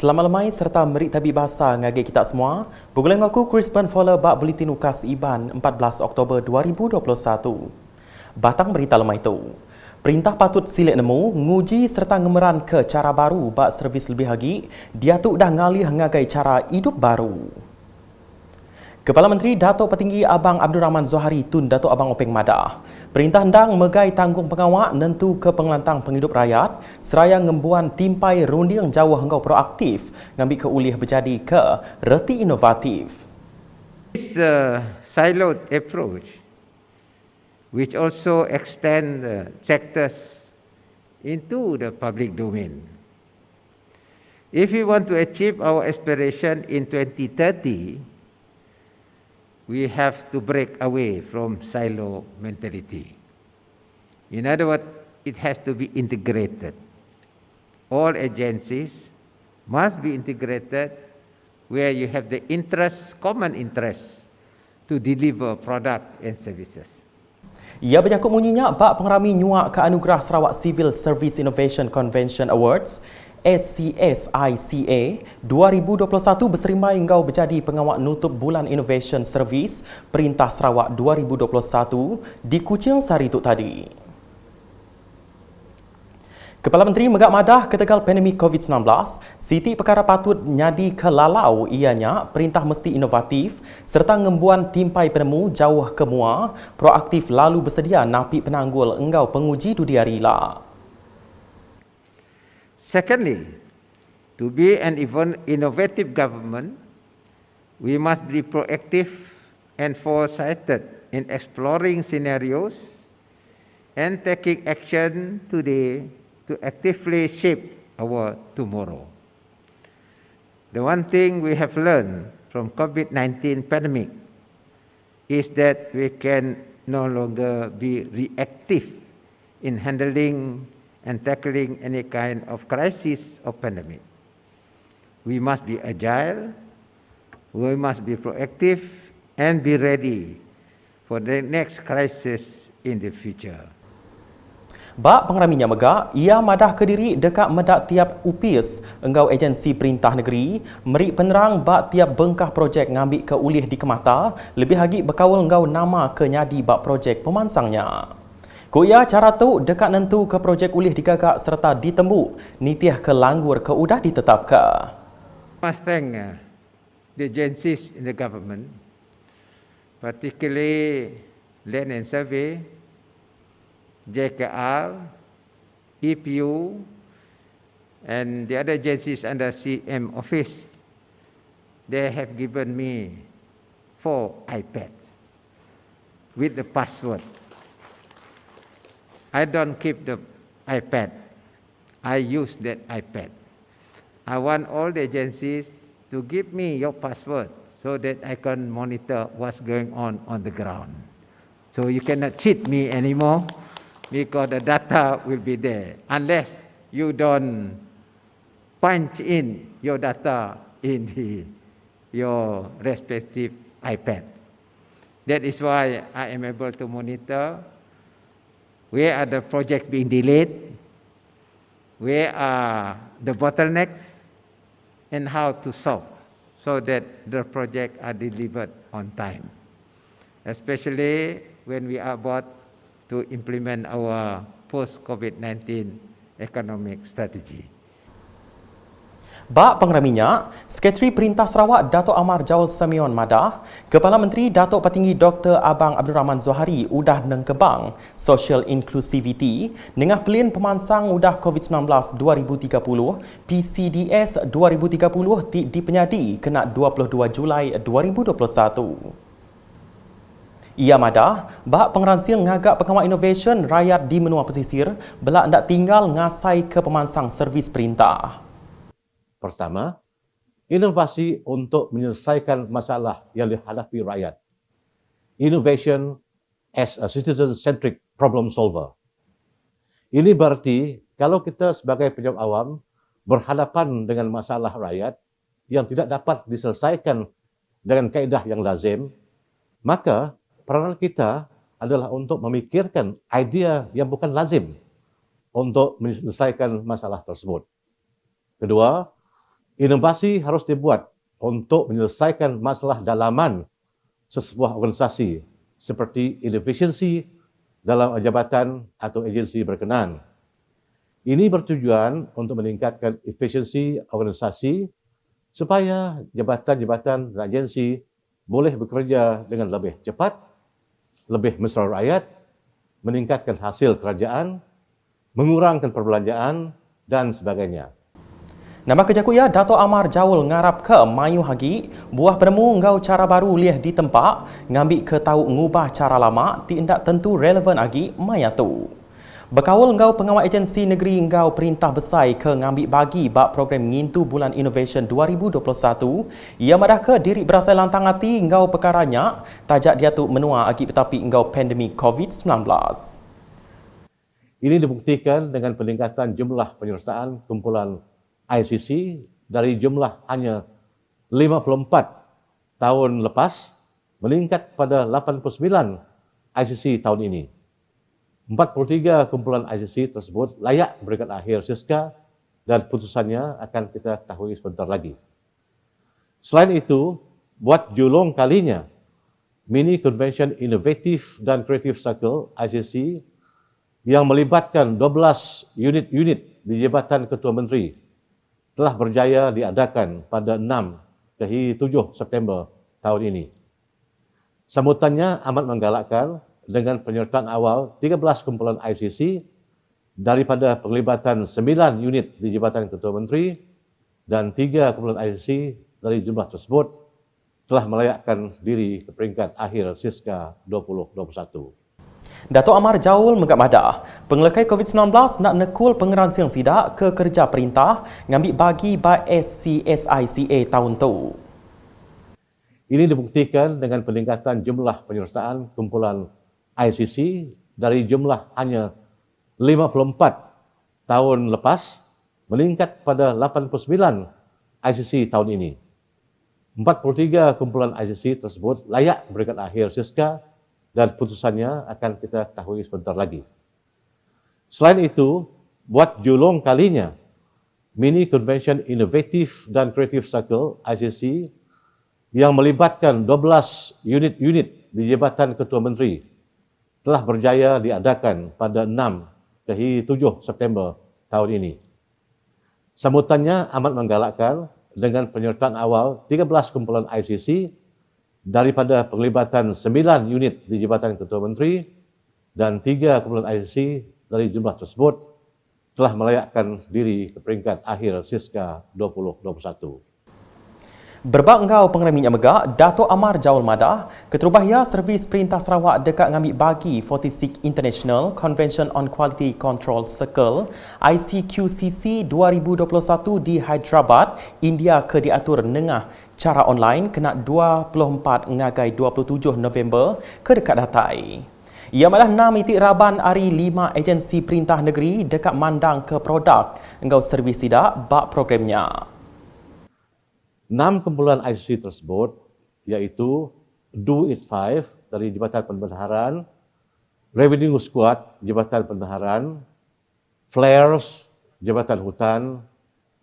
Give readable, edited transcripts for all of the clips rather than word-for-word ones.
Selamat lemai serta merik tabik bahasa ngagi kita semua. Bergulung aku Crispin Fowler bak Buletin Ukas Iban 14 Oktober 2021. Batang berita lemai itu. Perintah patut silik nemu, nguji serta ngemeran ke cara baru bak servis lebih lagi, dia tu dah ngalih ngagai cara hidup baru. Kepala Menteri Datuk Petinggi Abang Abdul Rahman Zohari tun Datuk Abang Openg Madah. Perintah hendang megai tanggung pengawak nentu ke pengelantang penghidup rakyat seraya ngembuan timpai runding jauh hengkau proaktif ngambil ke ulih berjadi ke reti inovatif. This siloed approach, which also extend sectors into the public domain. If we want to achieve our aspiration in 2030, we have to break away from silo mentality. In other words, it has to be integrated. All agencies must be integrated where you have the interest, common interest to deliver product and services. Ia berjakut munyinya bak pengerami nyuak ke Anugerah Sarawak Civil Service Innovation Convention Awards SCSICA 2021 berserimai engkau berjadi pengawak nutup Bulan Innovation Service Perintah Sarawak 2021 di Kuching Sari itu tadi. Kepala Menteri megak madah ketegal pandemik COVID-19, siti perkara patut nyadi ke lalau ianya perintah mesti inovatif serta ngembuan timpai penemu jauh ke mua, proaktif lalu bersedia napi penanggul engkau penguji dunia rila. Secondly, to be an innovative government, we must be proactive and foresighted in exploring scenarios and taking action today to actively shape our tomorrow. The one thing we have learned from COVID-19 pandemic is that we can no longer be reactive in handling and tackling any kind of crisis or pandemic. We must be agile, we must be proactive and be ready for the next crisis in the future. Bak pengeraminya megak, ia madah ke diri dekat medak tiap UPIS, engkau agensi perintah negeri, merik penerang bak tiap bengkah projek ngambil ke ulih di kemata, lebih lagi berkawal engkau nama ke nyadi bak projek pemansangnya. Koya cara tu dekat nentu ke projek ulih digagak serta ditembuk, nitiah ke langgur ke udah ditetapkan. Must thank the agencies in the government, particularly Land and Survey, JKR, EPU, and the other agencies under CM office. They have given me 4 iPads with the password. I don't keep the iPad. I use that iPad. I want all the agencies to give me your password so that I can monitor what's going on the ground. So you cannot cheat me anymore because the data will be there unless you don't punch in your data in your respective iPad. That is why I am able to monitor where are the projects being delayed, where are the bottlenecks, and how to solve so that the projects are delivered on time, especially when we are about to implement our post-COVID-19 economic strategy. Bak pengeraminya, Sekretari Perintah Sarawak Datuk Amar Jaul Samion Madah, Kepala Menteri Datuk Petinggi Dr. Abang Abdul Rahman Zohari udah nengkebang social inclusivity nengah pelin pemansang udah COVID-19 2030 PCDS 2030 di penyadi kena 22 Julai 2021. Ia madah, bak pengeransil ngagak pengawal innovation rakyat di menua pesisir belak ndak tinggal ngasai ke pemansang servis perintah. Pertama, inovasi untuk menyelesaikan masalah yang dihadapi rakyat. Innovation as a citizen-centric problem solver. Ini berarti kalau kita sebagai pejabat awam berhadapan dengan masalah rakyat yang tidak dapat diselesaikan dengan kaedah yang lazim, maka peranan kita adalah untuk memikirkan idea yang bukan lazim untuk menyelesaikan masalah tersebut. Kedua, Inovasi harus dibuat untuk menyelesaikan masalah dalaman sesebuah organisasi seperti inefisiensi dalam jabatan atau agensi berkenaan. Ini bertujuan untuk meningkatkan efisiensi organisasi supaya jabatan-jabatan dan agensi boleh bekerja dengan lebih cepat, lebih mesra rakyat, meningkatkan hasil kerajaan, mengurangkan perbelanjaan dan sebagainya. Nama kerja kuya Dato' Amar Jaul ngarap ke Mayu Hagi, buah penemu ngau cara baru liah di tempat, ngambil ke tahu ngubah cara lama, tindak tentu relevan agi maya tu. Berkawal ngau pengawal agensi negeri ngau perintah besar ke ngambil bagi bak program ngintu bulan Innovation 2021, ia madah ke diri berasal lantang hati ngau perkaranya, tajak dia tu menua agi tetapi ngau pandemik COVID-19. Ini dibuktikan dengan peningkatan jumlah penyertaan kumpulan ICC dari jumlah hanya 54 tahun lepas meningkat pada 89 ICC tahun ini. 43 kumpulan ICC tersebut layak peringkat akhir SISKA dan putusannya akan kita ketahui sebentar lagi. Selain itu, buat julung kalinya, Mini Convention Innovative dan Creative Circle ICC yang melibatkan 12 unit-unit di Jabatan Ketua Menteri telah berjaya diadakan pada 6 hingga 7 September tahun ini. Sambutannya amat menggalakkan dengan penyertaan awal 13 kumpulan ICC daripada penglibatan 9 unit di Jabatan Ketua Menteri dan 3 kumpulan ICC dari jumlah tersebut telah melayakkan diri ke peringkat akhir SISKA 2021. Dato' Amar Jaul menggap madah, pengelekai COVID-19 nak nekul pengeransiang sidak ke kerja perintah ngambil bagi by SCSICA tahun tu. Ini dibuktikan dengan peningkatan jumlah penyertaan kumpulan ICC dari jumlah hanya 54 tahun lepas meningkat pada 89 ICC tahun ini. 43 kumpulan ICC tersebut layak peringkat akhir SISKA dan putusannya akan kita ketahui sebentar lagi. Selain itu, buat julung kalinya, Mini Convention Innovative dan Creative Circle ICC yang melibatkan 12 unit-unit di Jabatan Ketua Menteri telah berjaya diadakan pada 6 hingga 7 September tahun ini. Sambutannya amat menggalakkan dengan penyertaan awal 13 kumpulan ICC daripada penglibatan 9 unit di Jabatan Ketua Menteri dan 3 kumpulan ICC dari jumlah tersebut telah melayakkan diri ke peringkat akhir SISKA 2021. Berbak ngau pengerai minyak megak, Dato' Amar Jaul madah, Keterubahia Servis Perintah Sarawak dekat ngambil bagi 46 International Convention on Quality Control Circle ICQCC 2021 di Hyderabad, India ke diatur nengah cara online kena 24 ngagai 27 November ke dekat datai. Ia malah 6 itik raban hari 5 agensi perintah negeri dekat mandang ke produk engau servis sidak bak programnya. 6 kumpulan ICC tersebut iaitu Do It 5 dari Jabatan Pembendaharaan, Revenue Squad Jabatan Pembendaharaan, Flares Jabatan Hutan,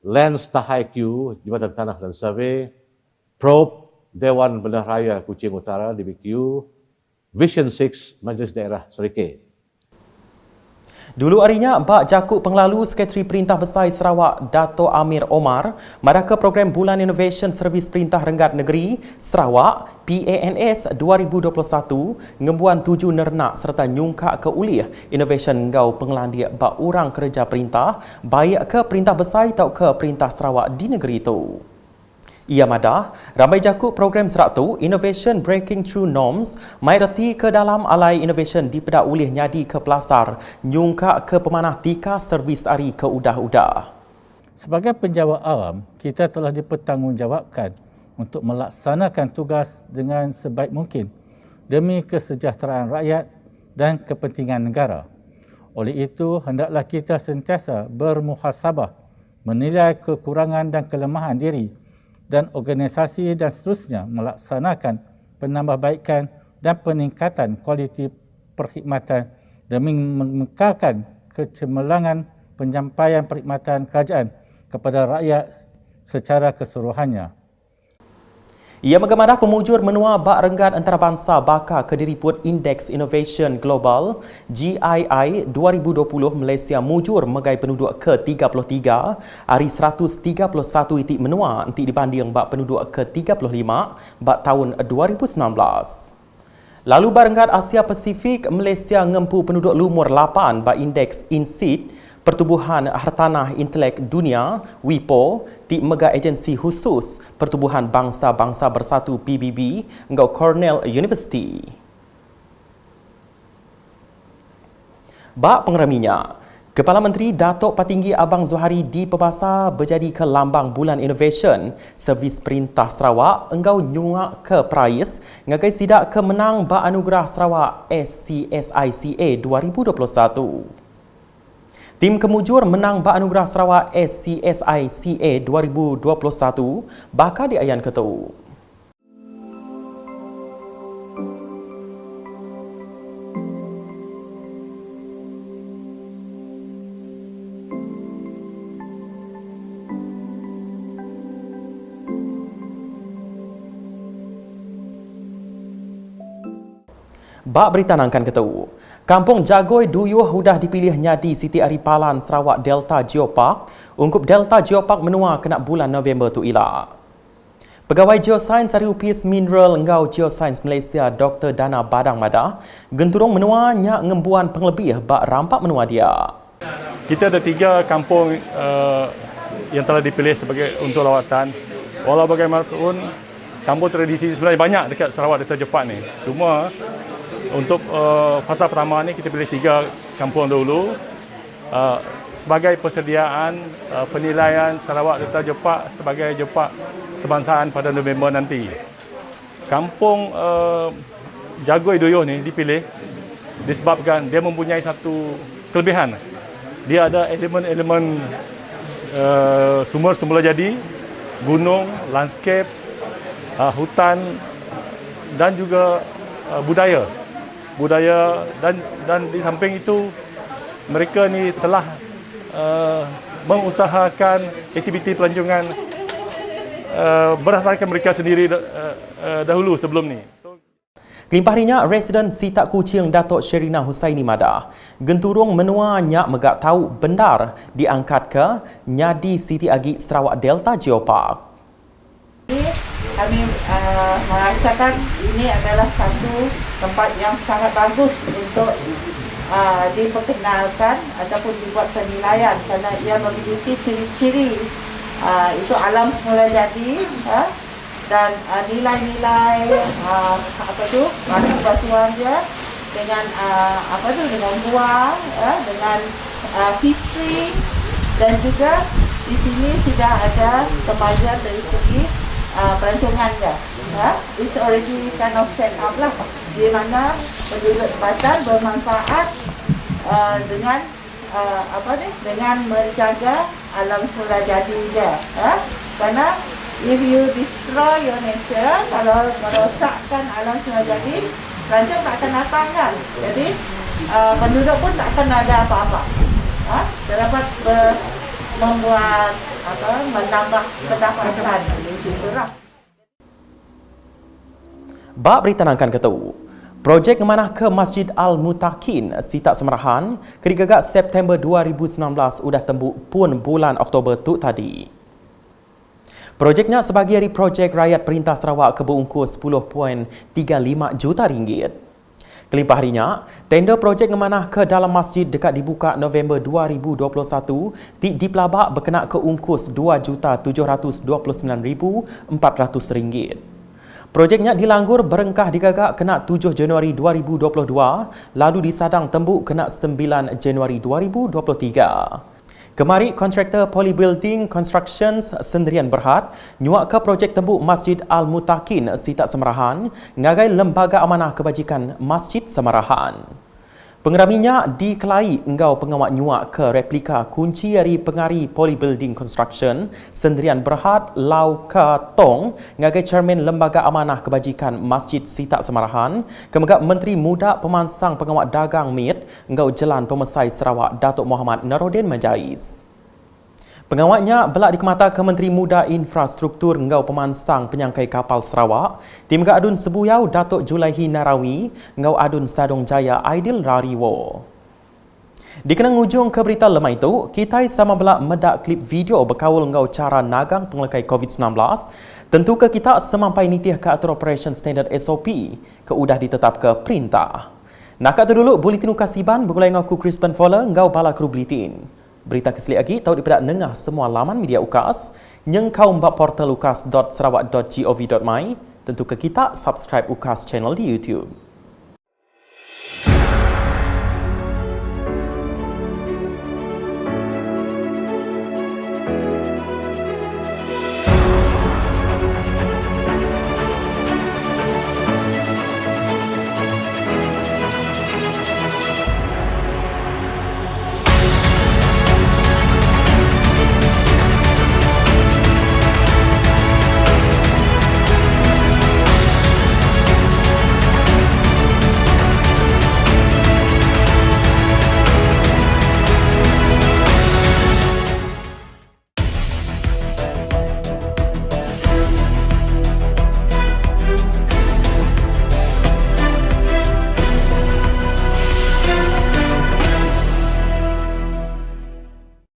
Lands Tahaiq Jabatan Tanah dan Survey, Probe Dewan Bendaharaya Kuching Utara DBQ, Vision 6 Majlis Daerah Serikit. Dulu harinya, Bak Jakub Penglalu Sekretari Perintah Besar Sarawak Dato' Amir Omar madah ke program Bulan Innovation Servis Perintah Renggat Negeri Sarawak PANS 2021 ngembuan 7 nernak serta nyungkak ke ulih Innovation Ngau Penglandia bak urang kerja perintah baik ke Perintah Besar atau ke Perintah Sarawak di negeri itu. Ia madah, ramai jakut program serak tu, Innovation Breaking Through Norms, mai reti ke dalam alai innovation dipedak ulih nyadi ke pelasar, nyungkak ke pemanah tika servis ari ke udah-udah. Sebagai penjawat awam, kita telah dipertanggungjawabkan untuk melaksanakan tugas dengan sebaik mungkin demi kesejahteraan rakyat dan kepentingan negara. Oleh itu, hendaklah kita sentiasa bermuhasabah, menilai kekurangan dan kelemahan diri dan organisasi dan seterusnya melaksanakan penambahbaikan dan peningkatan kualiti perkhidmatan demi mengekalkan kecemerlangan penyampaian perkhidmatan kerajaan kepada rakyat secara keseluruhannya. Ia mengemadah pemujur menua bak renggat antarabangsa bakar Kediriput Indeks Innovation Global GII 2020 Malaysia mujur megai penduduk ke-33 hari 131 itik menua nanti dibanding bak penduduk ke-35 bak tahun 2019. Lalu bak renggat Asia Pasifik Malaysia ngempu penduduk lumur 8 bak Indeks INSEAD Pertubuhan Hartanah Intelek Dunia WIPO di mega agensi khusus Pertubuhan Bangsa-Bangsa Bersatu PBB engkau Cornell University. Bak pengeraminya, Kepala Menteri Datuk Patinggi Abang Zuhari di Pebasa berjadi ke Lambang Bulan Innovation Servis Perintah Sarawak engkau nyuak ke Prais ngagai sidak ke menang Bak Anugerah Sarawak SCSICA 2021. Tim kemujur menang Bak Anugerah Sarawak SCSICA 2021 bakal diayan ketu. Bak berita nangkan ketu. Kampung Jagoi Duyuh sudah dipilih nyadi Siti Aripalan Sarawak Delta Geopark ungkup Delta Geopark menua kena bulan November tu ila. Pegawai Geosains Hari Upis Mineral Engau Geosains Malaysia Dr. Dana Badang Madah genturung menua nyak ngembuan penglebih bak rampak menua dia. Kita ada 3 kampung yang telah dipilih sebagai untuk lawatan. Walau bagaimanapun kampung tradisi sebenarnya banyak dekat Sarawak Delta Geopark ni. Cuma untuk fasa pertama ni kita pilih 3 kampung dahulu sebagai persediaan penilaian Sarawak Delta Geopark sebagai geopark kebangsaan pada November nanti. Kampung Jagoi Duyuh ni dipilih disebabkan dia mempunyai satu kelebihan. Dia ada elemen-elemen sumber semula jadi, gunung, landscape, hutan dan juga budaya dan di samping itu mereka ni telah mengusahakan aktiviti pelancongan berdasarkan mereka sendiri dahulu sebelum ni. Kelimpah rinya Residen Sitak Kuching Datuk Sherina Husaini Madah genturung menua nyak megak tahu bendar diangkat ke nyadi Siti Agi Sarawak Delta Geopark. Kami merasakan ini adalah satu tempat yang sangat bagus untuk diperkenalkan ataupun dibuat penilaian kerana ia memiliki ciri-ciri itu alam semula jadi dan nilai-nilai batu-batuan dia dengan dengan gua dengan history dan juga di sini sudah ada kemajuan dari segi perancangan dia. It's already kind of set up lah di mana penduduk tempatan bermanfaat dengan dengan menjaga alam semula jadi dia. Kerana if you destroy your nature, kalau merosakkan alam semula jadi, pelancong tak akan datang kan. Jadi penduduk pun tak akan ada apa-apa. Dia dapat membuat menambah pendapatan di situ lah. Bak berita nangkan ketu. Projek memanah ke Masjid Al-Mutakin Sitak Semerahan kerigagak September 2019 sudah tembuk pun bulan Oktober tu tadi. Projeknya sebagai dari projek rakyat Perintah Sarawak ke berungkus 10.35 juta ringgit. Kelimpah harinya, tender projek memanah ke dalam masjid dekat dibuka November 2021 di pelabak berkenaan ke ungkus RM2,729,400. Projeknya dilanggur berengkah digagak kena 7 Januari 2022 lalu disadang tembuk kena 9 Januari 2023. Kemari, kontraktor Polybuilding Constructions Sendirian Berhad nyuak ke projek tembuk Masjid Al-Mutakin Sitak Semerahan ngagai Lembaga Amanah Kebajikan Masjid Semerahan. Pengeraminya dikelai engkau pengawak nyuak ke replika kunci dari pengari Polybuilding Construction Sendirian Berhad Lau Ka Tong ngagai Chairman Lembaga Amanah Kebajikan Masjid Sitak Semerahan kemegak Menteri Muda Pemansang Pengawak Dagang MIT engkau Jalan Pemesai Sarawak Datuk Muhammad Naruddin Majais. Pengawatnya belak di kemata ke Menteri Muda Infrastruktur Ngau Pemansang Penyangkai Kapal Sarawak, Tim Adun Sebuyau Datuk Julaihi Narawi, Ngau Adun Sadong Jaya Aidil Rariwo. Dikenang ujung ke berita lemah itu, kita sama belak medak klip video berkawal ngau cara nagang penglekai COVID-19. Tentu ke kita semampai nitih ke atur Operation Standard SOP ke udah ditetap ke perintah. Nak tu dulu Buletin Ukas Iban bergulai ngaku Crispin Fowler ngau bala kru Buletin. Berita keseli lagi tahu dipedak nengah semua laman media Ukas, nyeng kau mbak portal ukas.sarawak.gov.my. Tentu ke kita subscribe Ukas channel di YouTube.